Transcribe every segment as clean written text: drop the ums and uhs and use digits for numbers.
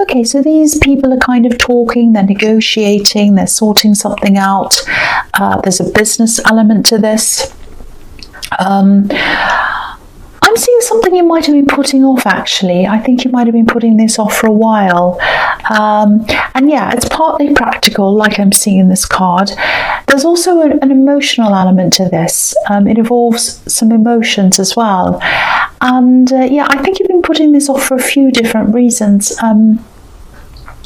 Okay, so these people are kind of talking, they're negotiating, they're sorting something out. There's a business element to this. I'm seeing something you might have been putting off, actually. I think you might have been putting this off for a while. And yeah, it's partly practical, like I'm seeing in this card. There's also an emotional element to this. It involves some emotions as well. And yeah, I think you've been putting this off for a few different reasons.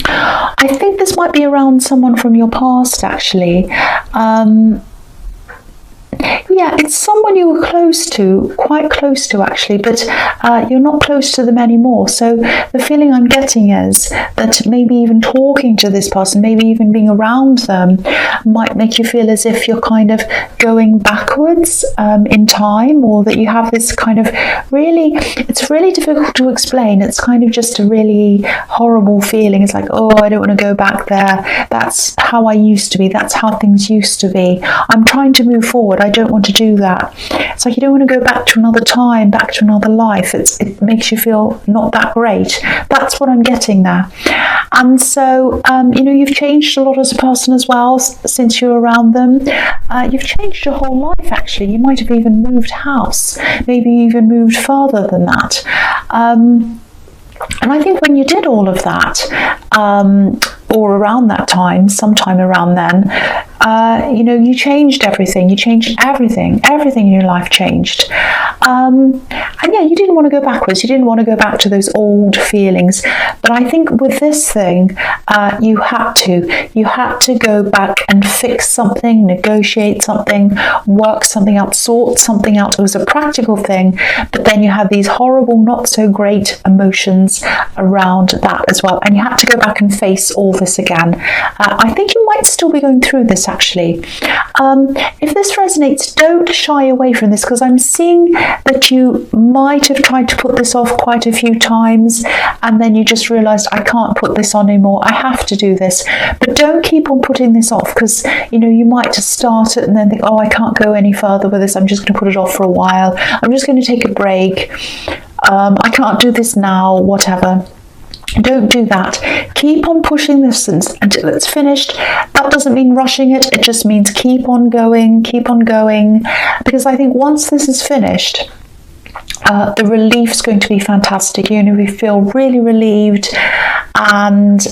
I think this might be around someone from your past, actually. Yeah, it's someone you were close to, quite close to actually, but you're not close to them anymore. So the feeling I'm getting is that maybe even talking to this person, maybe even being around them, might make you feel as if you're kind of going backwards in time, or that you have this kind of really, it's really difficult to explain. It's kind of just a really horrible feeling. It's like, oh, I don't want to go back there. That's how I used to be. That's how things used to be. I'm trying to move forward. I don't want to do that. It's like you don't want to go back to another time, back to another life. It makes you feel not that great. That's what I'm getting there. And so, you know, you've changed a lot as a person as well since you're around them. You've changed your whole life, actually. You might have even moved house, maybe even moved further than that. And I think when you did all of that, or around that time, sometime around then, you know, you changed everything. You changed everything. Everything in your life changed. And yeah, you didn't want to go backwards. You didn't want to go back to those old feelings. But I think with this thing, you had to. You had to go back and fix something, negotiate something, work something out, sort something out. It was a practical thing. But then you had these horrible, not so great emotions around that as well. And you had to go back and face all this again. I think you might still be going through this, actually. If this resonates, don't shy away from this, because I'm seeing that you might have tried to put this off quite a few times, and then you just realized, I can't put this on anymore. I have to do this. But don't keep on putting this off, because, you know, you might just start it and then think, oh, I can't go any further with this. I'm just going to put it off for a while. I'm just going to take a break. I can't do this now, whatever. Don't do that. Keep on pushing this until it's finished. That doesn't mean rushing it. It just means keep on going, because I think once this is finished, the relief's going to be fantastic. You're going to feel really relieved, and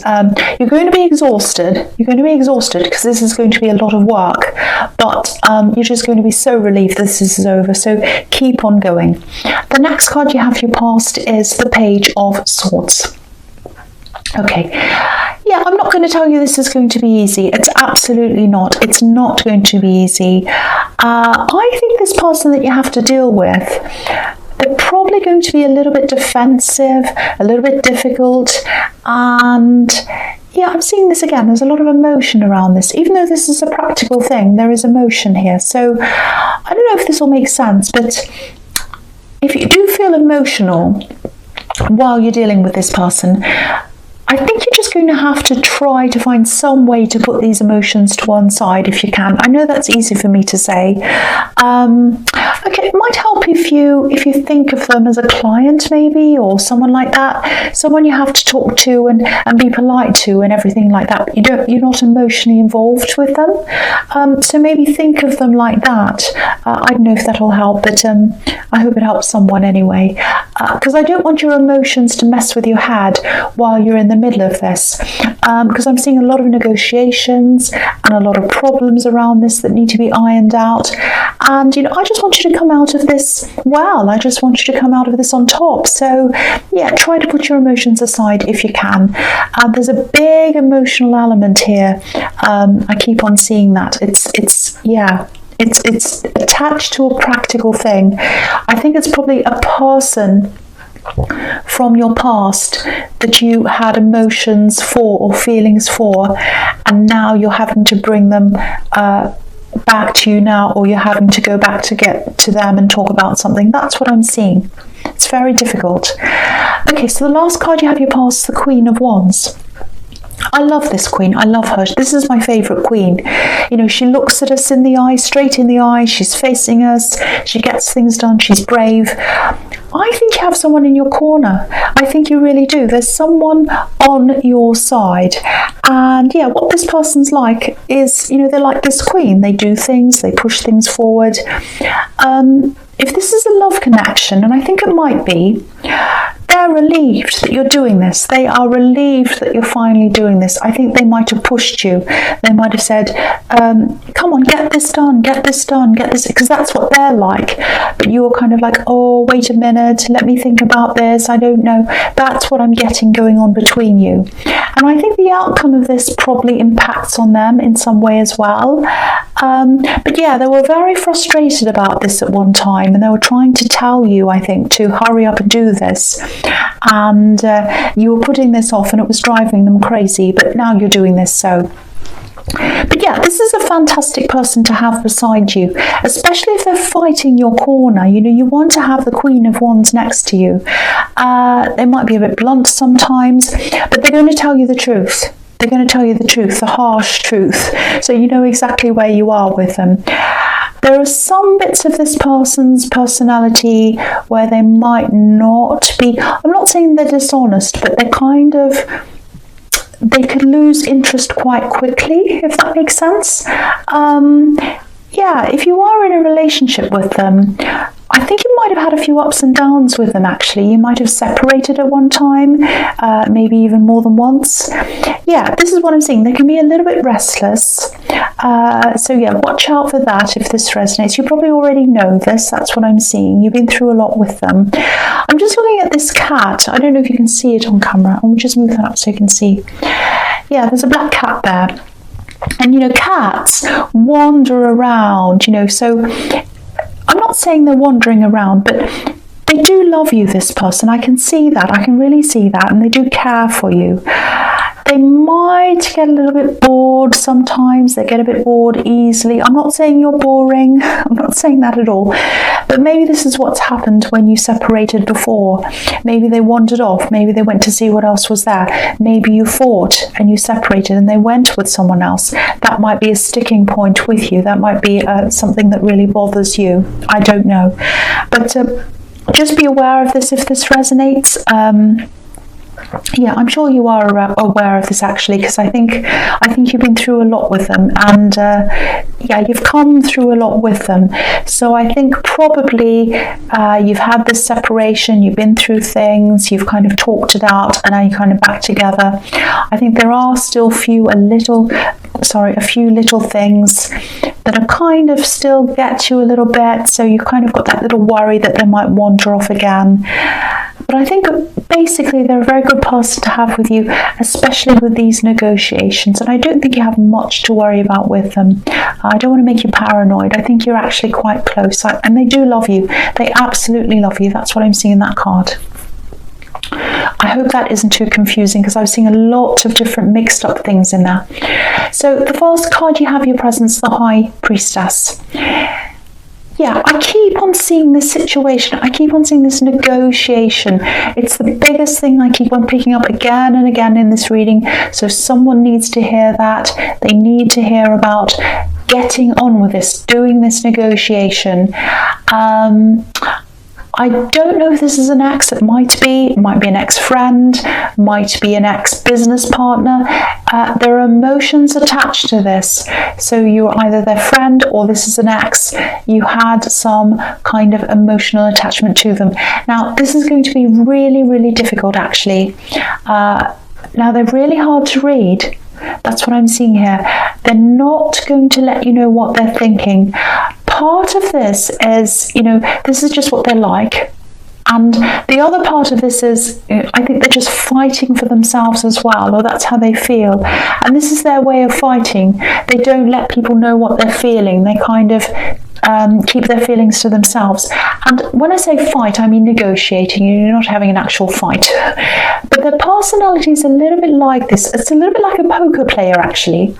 you're going to be exhausted. You're going to be exhausted because this is going to be a lot of work, but you're just going to be so relieved this is over. So keep on going. The next card you have for your past is the Page of Swords. Okay, yeah, I'm not going to tell you this is going to be easy. It's absolutely not. It's not going to be easy. I think this person that you have to deal with, they're probably going to be a little bit defensive, a little bit difficult, and yeah, I'm seeing this again. There's a lot of emotion around this. Even though this is a practical thing, there is emotion here. So I don't know if this will make sense, but if you do feel emotional while you're dealing with this person, I think you're just going to have to try to find some way to put these emotions to one side if you can. I know that's easy for me to say. Okay, it might help if you think of them as a client maybe, or someone like that, someone you have to talk to and be polite to and everything like that. You're not emotionally involved with them. So maybe think of them like that. I don't know if that'll help, but I hope it helps someone anyway. Because I don't want your emotions to mess with your head while you're in the middle of this, because I'm seeing a lot of negotiations and a lot of problems around this that need to be ironed out. And, you know, I just want you to come out of this well. I just want you to come out of this on top. So, yeah, try to put your emotions aside if you can. There's a big emotional element here. I keep on seeing that. It's attached to a practical thing. I think it's probably a person from your past that you had emotions for or feelings for, and now you're having to bring them back to you now, or you're having to go back to get to them and talk about something. That's what I'm seeing. It's very difficult. Okay, so the last card you have your past, the Queen of Wands. I love this queen. I love her. This is my favourite queen. You know, she looks at us in the eye, straight in the eye. She's facing us. She gets things done. She's brave. I think you have someone in your corner. I think you really do. There's someone on your side. And yeah, what this person's like is, you know, they're like this queen. They do things. They push things forward. If this is a love connection, and I think it might be, they're relieved that you're doing this. They are relieved that you're finally doing this. I think they might have pushed you. They might have said, come on, get this done, get this done, get this, because that's what they're like. But you're kind of like, oh, wait a minute, let me think about this. I don't know. That's what I'm getting going on between you. And I think the outcome of this probably impacts on them in some way as well. But yeah, they were very frustrated about this at one time, and they were trying to tell you, I think, to hurry up and do this. And you were putting this off, and it was driving them crazy, but now you're doing this. But yeah, this is a fantastic person to have beside you, especially if they're fighting your corner. You know, you want to have the Queen of Wands next to you. They might be a bit blunt sometimes, but they're going to tell you the truth. They're going to tell you the truth, the harsh truth, so you know exactly where you are with them. There are some bits of this person's personality where they might not be, I'm not saying they're dishonest, but they're kind of, they could lose interest quite quickly, if that makes sense. Yeah, if you are in a relationship with them, I think you might have had a few ups and downs with them, actually. You might have separated at one time, maybe even more than once. Yeah, this is what I'm seeing. They can be a little bit restless. So yeah, watch out for that if this resonates. You probably already know this. That's what I'm seeing. You've been through a lot with them. I'm just looking at this cat. I don't know if you can see it on camera. I'll just move that up so you can see. Yeah, there's a black cat there. And, you know, cats wander around, you know, so I'm not saying they're wandering around, but they do love you, this person. I can see that. I can really see that. And they do care for you. They might get a little bit bored sometimes. They get a bit bored easily. I'm not saying you're boring. I'm not saying that at all. But maybe this is what's happened when you separated before. Maybe they wandered off. Maybe they went to see what else was there. Maybe you fought and you separated and they went with someone else. That might be a sticking point with you. That might be something that really bothers you. I don't know. But just be aware of this if this resonates. Yeah, I'm sure you are aware of this, actually, because I think you've been through a lot with them, and yeah, you've come through a lot with them. So I think probably you've had this separation, you've been through things, you've kind of talked it out, and now you're kind of back together. I think there are still a few little things that are kind of still get you a little bit, so you kind of got that little worry that they might wander off again. But I think basically they're a very good person to have with you, especially with these negotiations. And I don't think you have much to worry about with them. I don't want to make you paranoid. I think you're actually quite close. And they do love you. They absolutely love you. That's what I'm seeing in that card. I hope that isn't too confusing, because I was seeing a lot of different mixed up things in there. So the first card you have your presence, the High Priestess. Yeah, I keep on seeing this situation. I keep on seeing this negotiation. It's the biggest thing I keep on picking up again and again in this reading. So someone needs to hear that. They need to hear about getting on with this, doing this negotiation. I don't know if this is an ex. It might be an ex-friend, might be an ex-business partner. There are emotions attached to this. So you're either their friend or this is an ex. You had some kind of emotional attachment to them. Now, this is going to be really, really difficult, actually. Now, they're really hard to read. That's what I'm seeing here. They're not going to let you know what they're thinking. Part of this is, you know, this is just what they're like. And the other part of this is, I think they're just fighting for themselves as well, or that's how they feel. And this is their way of fighting. They don't let people know what they're feeling. They kind of keep their feelings to themselves. And when I say fight, I mean negotiating. You're not having an actual fight. But But their personality is a little bit like this. It's a little bit like a poker player, actually.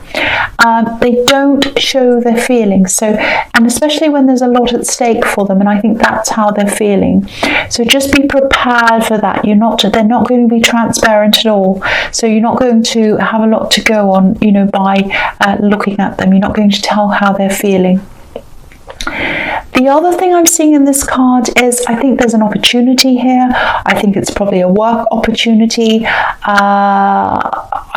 They don't show their feelings. So, and especially when there's a lot at stake for them, and I think that's how they're feeling. So just be prepared for that. They're not going to be transparent at all. So you're not going to have a lot to go on, by looking at them. You're not going to tell how they're feeling. The other thing I'm seeing in this card is I think there's an opportunity here. I think it's probably a work opportunity.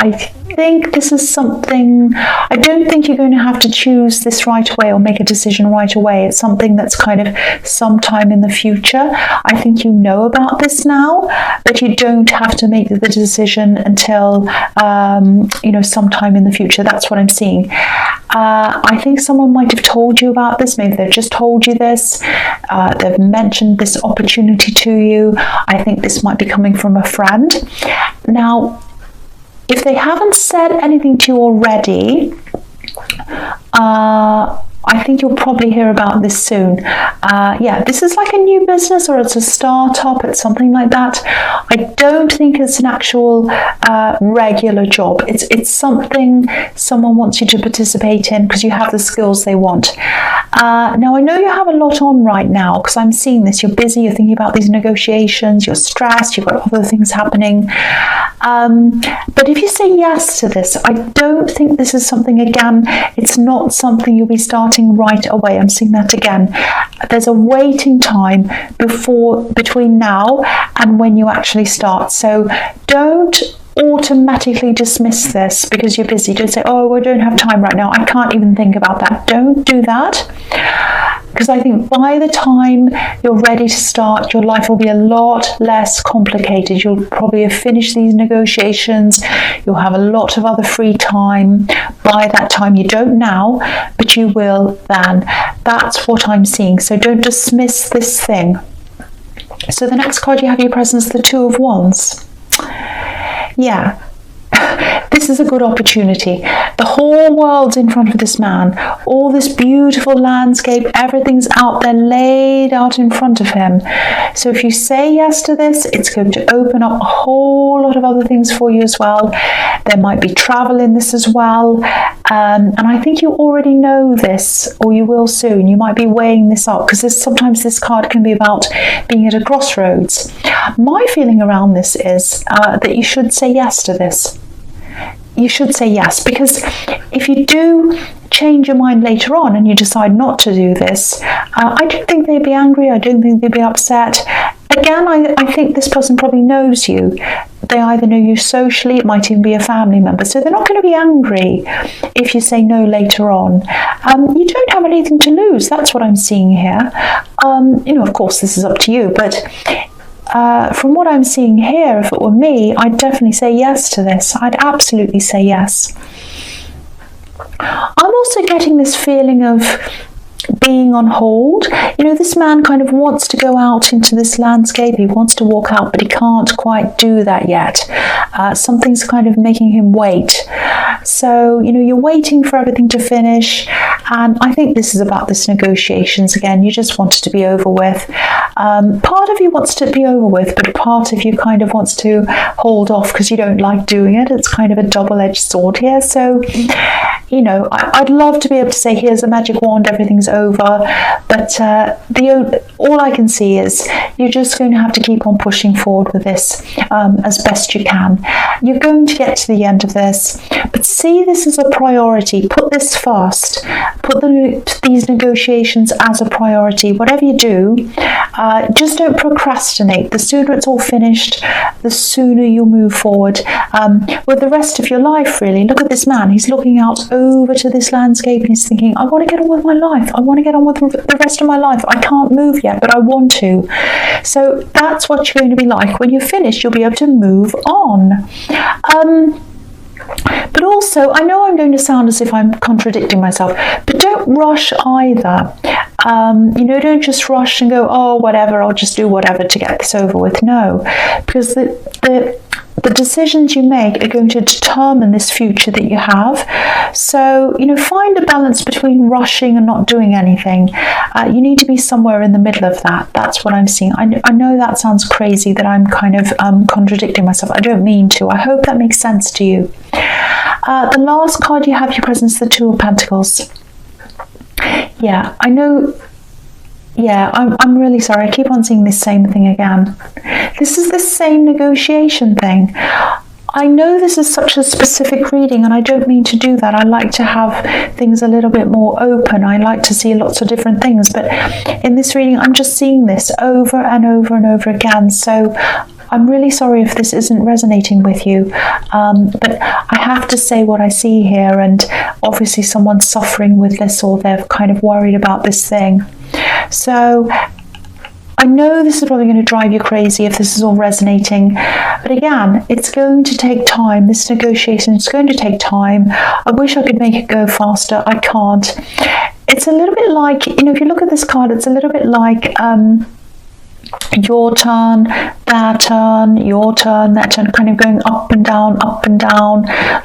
I think this is something, I don't think you're going to have to choose this right away or make a decision right away. It's something that's kind of sometime in the future. I think you know about this now, but you don't have to make the decision until, sometime in the future. That's what I'm seeing. I think someone might have told you about this. Maybe they've just told you this. They've mentioned this opportunity to you. I think this might be coming from a friend. Now, if they haven't said anything to you already, I think you'll probably hear about this soon. This is like a new business, or it's a startup, it's something like that. I don't think it's an actual regular job. It's something someone wants you to participate in because you have the skills they want. Now, I know you have a lot on right now because I'm seeing this. You're busy, you're thinking about these negotiations, you're stressed, you've got other things happening. But if you say yes to this, I don't think this is something, again, it's not something you'll be starting right away. I'm seeing that again. There's a waiting time between now and when you actually start. So don't automatically dismiss this because you're busy. Don't say, oh, I don't have time right now. I can't even think about that. Don't do that. Because I think by the time you're ready to start, your life will be a lot less complicated. You'll probably have finished these negotiations. You'll have a lot of other free time. By that time, you don't now, but you will then. That's what I'm seeing. So don't dismiss this thing. So the next card you have your presence, the Two of Wands. Yeah. This is a good opportunity. The whole world's in front of this man. All this beautiful landscape, everything's out there, laid out in front of him. So if you say yes to this, it's going to open up a whole lot of other things for you as well. There might be travel in this as well. And I think you already know this, or you will soon. You might be weighing this up because sometimes this card can be about being at a crossroads. My feeling around this is that you should say yes to this. You should say yes, because if you do change your mind later on and you decide not to do this, I don't think they'd be angry. I don't think they'd be upset. Again, I think this person probably knows you. They either know you socially, it might even be a family member, so they're not going to be angry if you say no later on. You don't have anything to lose. That's what I'm seeing here. Of course, this is up to you, but from what I'm seeing here, if it were me, I'd definitely say yes to this. I'd absolutely say yes. I'm also getting this feeling of being on hold. This man kind of wants to go out into this landscape. He wants to walk out, but he can't quite do that yet. Something's kind of making him wait. So, you're waiting for everything to finish. And I think this is about this negotiations again. You just want it to be over with. Part of you wants to be over with, but part of you kind of wants to hold off because you don't like doing it. It's kind of a double-edged sword here. So, I'd love to be able to say, here's a magic wand, everything's over. But all I can see is you're just going to have to keep on pushing forward with this as best you can. You're going to get to the end of this, but see this as a priority. Put this first. Put these negotiations as a priority. Whatever you do, just don't procrastinate. The sooner it's all finished, the sooner you'll move forward with the rest of your life, really. Look at this man. He's looking out over to this landscape and he's thinking, I want to get on with my life. I want to get on with the rest of my life. I can't move yet, but I want to. So that's what you're going to be like. When you're finished, you'll be able to move on. But also, I know I'm going to sound as if I'm contradicting myself, but don't rush either. Don't just rush and go, oh, whatever, I'll just do whatever to get this over with. No, because the the decisions you make are going to determine this future that you have. So, find a balance between rushing and not doing anything. You need to be somewhere in the middle of that. That's what I'm seeing. I know that sounds crazy, that I'm kind of contradicting myself. I don't mean to. I hope that makes sense to you. The last card you have, your presence, the Two of Pentacles. Yeah, I know. Yeah, I'm really sorry. I keep on seeing this same thing again. This is the same negotiation thing. I know this is such a specific reading, and I don't mean to do that. I like to have things a little bit more open. I like to see lots of different things. But in this reading, I'm just seeing this over and over and over again. So I'm really sorry if this isn't resonating with you, but I have to say what I see here, and obviously someone's suffering with this, or they're kind of worried about this thing. So I know this is probably going to drive you crazy if this is all resonating, but again, it's going to take time. This negotiation is going to take time. I wish I could make it go faster. I can't. It's a little bit like, if you look at this card, it's a little bit like your turn, their turn, your turn, their turn, kind of going up and down,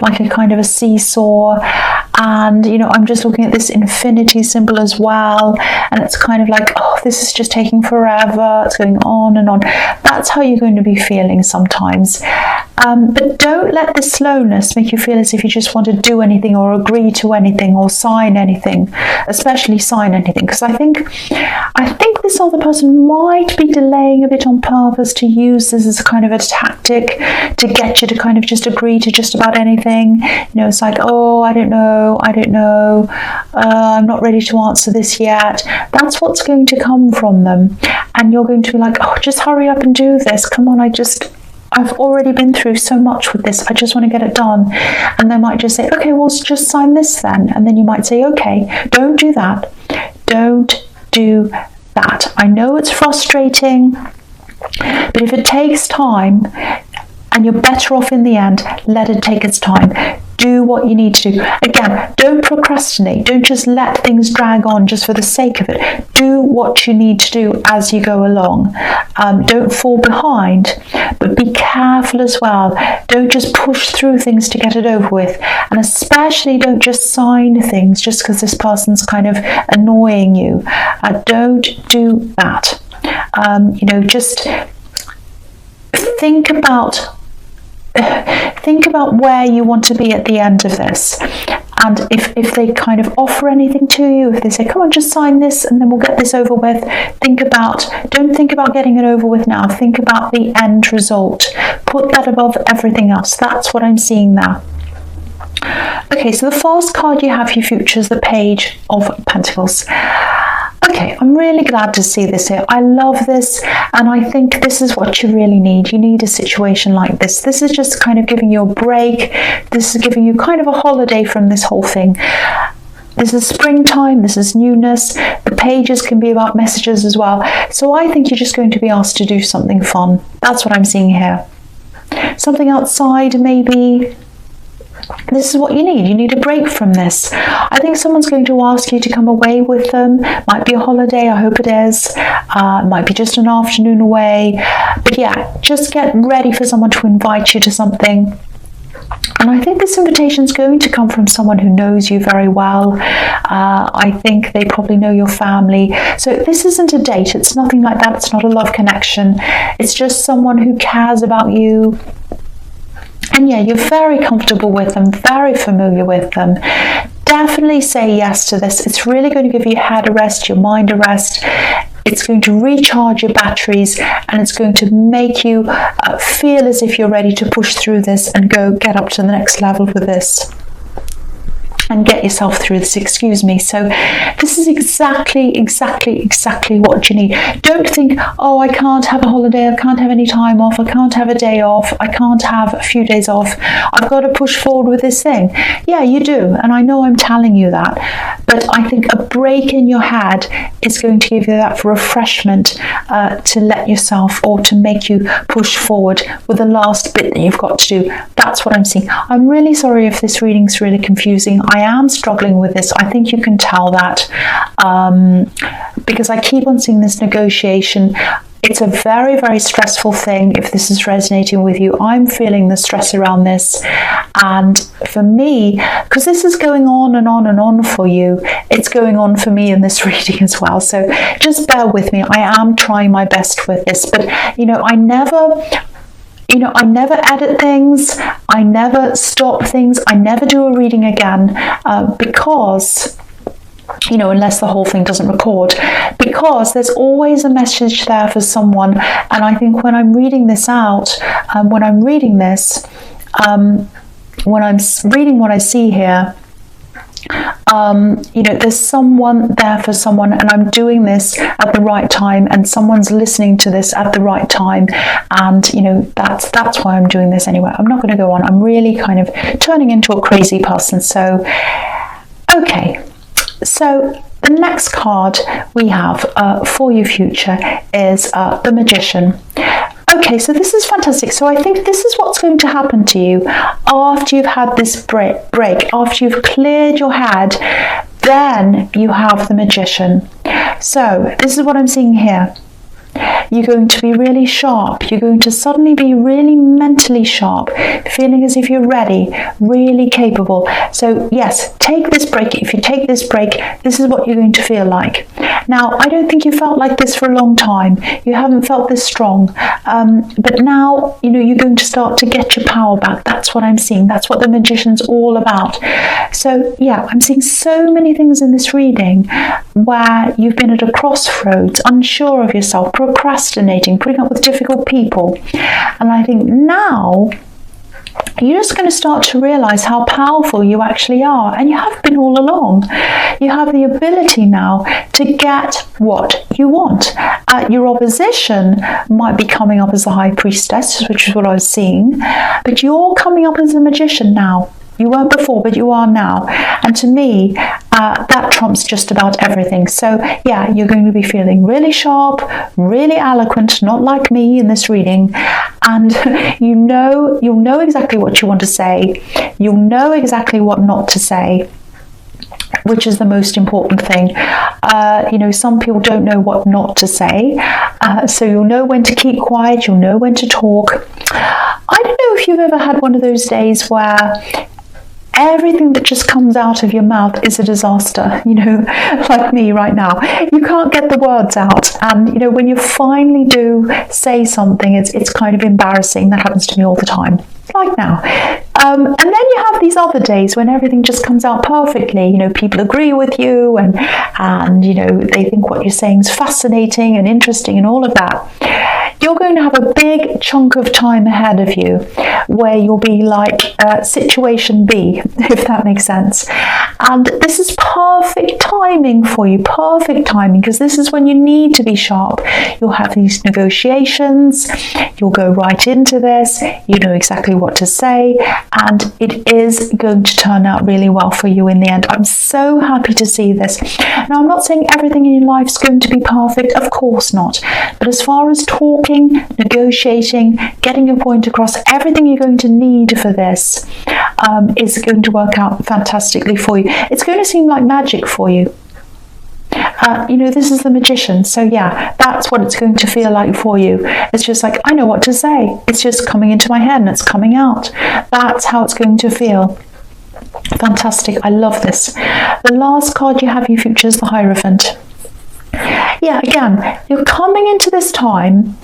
like a kind of a seesaw. And I'm just looking at this infinity symbol as well, and it's kind of like, oh, this is just taking forever, it's going on and on. That's how you're going to be feeling sometimes. But don't let the slowness make you feel as if you just want to do anything or agree to anything or sign anything, especially sign anything, because I think this other person might be delaying a bit on purpose to use this as a kind of a tactic to get you to kind of just agree to just about anything. It's like, oh, I don't know, I'm not ready to answer this yet. That's what's going to come from them, and you're going to be like, oh, just hurry up and do this, come on, I've already been through so much with this, I just want to get it done. And they might just say, okay, well, just sign this then. And then you might say, okay, don't do that. Don't do that. I know it's frustrating, but if it takes time and you're better off in the end, let it take its time. Do what you need to do. Again, don't procrastinate. Don't just let things drag on just for the sake of it. Do what you need to do as you go along. Don't fall behind, but be careful as well. Don't just push through things to get it over with. And especially don't just sign things just because this person's kind of annoying you. Don't do that. Just think about where you want to be at the end of this, and if they kind of offer anything to you, if they say, come on, just sign this and then we'll get this over with, don't think about getting it over with now, think about the end result. Put that above everything else. That's what I'm seeing now. Okay, so the first card you have, your future, is the Page of Pentacles. Okay, I'm really glad to see this here. I love this, and I think this is what you really need. You need a situation like this. This is just kind of giving you a break. This is giving you kind of a holiday from this whole thing. This is springtime, this is newness. The pages can be about messages as well. So I think you're just going to be asked to do something fun. That's what I'm seeing here. Something outside, maybe. This is what you need. You need a break from this. I think someone's going to ask you to come away with them. Might be a holiday, I hope it is. Might be just an afternoon away. But yeah, just get ready for someone to invite you to something. And I think this invitation is going to come from someone who knows you very well. I think they probably know your family. So this isn't a date. It's nothing like that. It's not a love connection. It's just someone who cares about you. And yeah, you're very comfortable with them, very familiar with them. Definitely say yes to this. It's really going to give your head a rest, your mind a rest. It's going to recharge your batteries, and it's going to make you feel as if you're ready to push through this and get up to the next level with this. And get yourself through this, excuse me. So this is exactly what you need. Don't think, oh, I can't have a holiday, I can't have any time off, I can't have a day off, I can't have a few days off, I've got to push forward with this thing. Yeah, you do, and I know I'm telling you that, but I think a break in your head is going to give you that refreshment to let yourself, or to make you push forward with the last bit that you've got to do. That's what I'm seeing. I'm really sorry if this reading's really confusing. I am struggling with this. I think you can tell that, because I keep on seeing this negotiation. It's a very, very stressful thing. If this is resonating with you, I'm feeling the stress around this. And for me, because this is going on and on and on for you, it's going on for me in this reading as well. So just bear with me. I am trying my best with this, but I never edit things, I never stop things, I never do a reading again, because unless the whole thing doesn't record, because there's always a message there for someone. And I think when I'm reading this out, when I'm reading what I see here, there's someone there for someone, and I'm doing this at the right time, and someone's listening to this at the right time, and that's why I'm doing this anyway. I'm not going to go on. I'm really kind of turning into a crazy person. So okay, so the next card we have for your future is the Magician. Okay, so this is fantastic. So I think this is what's going to happen to you after you've had this break, after you've cleared your head, then you have the Magician. So this is what I'm seeing here. You're going to be really sharp. You're going to suddenly be really mentally sharp, feeling as if you're ready, really capable. So yes, take this break. If you take this break, this is what you're going to feel like. Now, I don't think you felt like this for a long time. You haven't felt this strong. But now, you're going to start to get your power back. That's what I'm seeing. That's what the Magician's all about. So yeah, I'm seeing so many things in this reading where you've been at a crossroads, unsure of yourself, procrastinating, putting up with difficult people. And I think now you're just going to start to realize how powerful you actually are, and you have been all along. You have the ability now to get what you want. Your opposition might be coming up as the High Priestess, which is what I was seeing, but you're coming up as a Magician now. You weren't before, but you are now. And to me, that trumps just about everything. So yeah, you're going to be feeling really sharp, really eloquent, not like me in this reading. And you'll know exactly what you want to say. You'll know exactly what not to say, which is the most important thing. Some people don't know what not to say. So you'll know when to keep quiet. You'll know when to talk. I don't know if you've ever had one of those days where everything that just comes out of your mouth is a disaster, like me right now. You can't get the words out. And, when you finally do say something, it's kind of embarrassing. That happens to me all the time, like now. And then you have these other days when everything just comes out perfectly. People agree with you and they think what you're saying is fascinating and interesting and all of that. You're going to have a big chunk of time ahead of you where you'll be like situation B, if that makes sense. And this is perfect timing for you, perfect timing, because this is when you need to be sharp. You'll have these negotiations, you'll go right into this, you know exactly what to say, and it is going to turn out really well for you in the end. I'm so happy to see this. Now, I'm not saying everything in your life is going to be perfect, of course not, but as far as talking, negotiating, getting your point across, everything you're going to need for this is going to work out fantastically for you. It's going to seem like magic for you. This is the Magician, so yeah, that's what it's going to feel like for you. It's just like, I know what to say. It's just coming into my head and it's coming out. That's how it's going to feel. Fantastic. I love this. The last card you have, your future, is the Hierophant. Yeah, again, you're coming into this time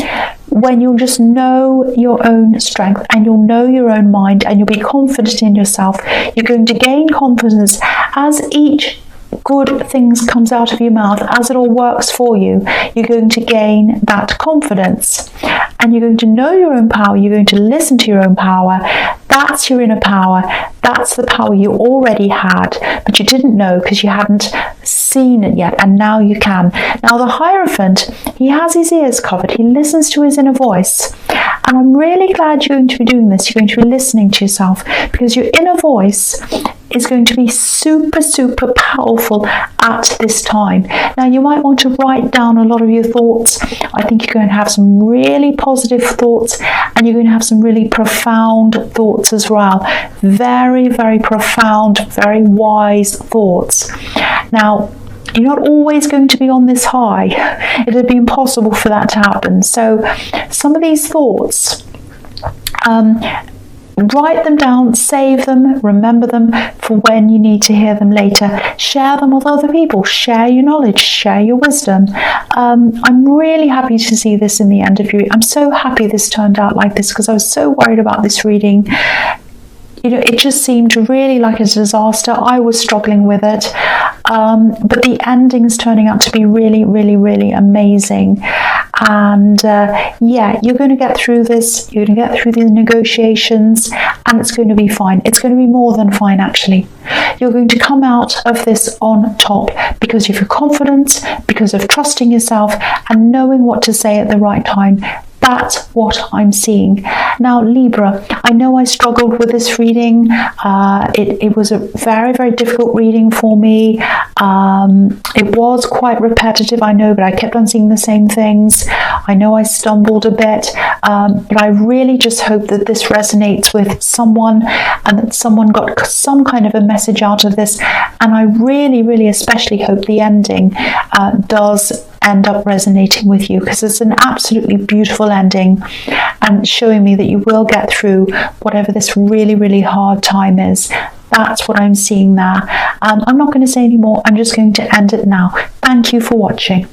when you'll just know your own strength and you'll know your own mind and you'll be confident in yourself. You're going to gain confidence as each good things comes out of your mouth, as it all works for you. You're going to gain that confidence and you're going to know your own power. You're going to listen to your own power. That's your inner power. That's the power you already had, but you didn't know because you hadn't seen it yet, and now you can. Now the Hierophant, he has his ears covered. He listens to his inner voice. And I'm really glad you're going to be doing this. You're going to be listening to yourself, because your inner voice is going to be super, super powerful at this time. Now, you might want to write down a lot of your thoughts. I think you're going to have some really positive thoughts, and you're going to have some really profound thoughts as well. Very, very profound, very wise thoughts. Now, You're not always going to be on this high. It would be impossible for that to happen. So some of these thoughts, write them down, save them, remember them for when you need to hear them later. Share them with other people. Share your knowledge, share your wisdom. I'm really happy to see this in the end of your. I'm so happy this turned out like this, because I was so worried about this reading. You know, it just seemed really like a disaster. I was struggling with it. But the ending is turning out to be really, really, really amazing. And yeah, you're going to get through this. You're going to get through these negotiations, and it's going to be fine. It's going to be more than fine, actually. You're going to come out of this on top because of your confidence, because of trusting yourself and knowing what to say at the right time. That's what I'm seeing. Now, Libra, I know I struggled with this reading. It was a very, very difficult reading for me. It was quite repetitive, I know, but I kept on seeing the same things. I know I stumbled a bit, but I really just hope that this resonates with someone and that someone got some kind of a message out of this. And I really, really especially hope the ending does end up resonating with you, because it's an absolutely beautiful ending and showing me that you will get through whatever this really, really hard time is. That's what I'm seeing there. I'm not going to say any more. I'm just going to end it now. Thank you for watching.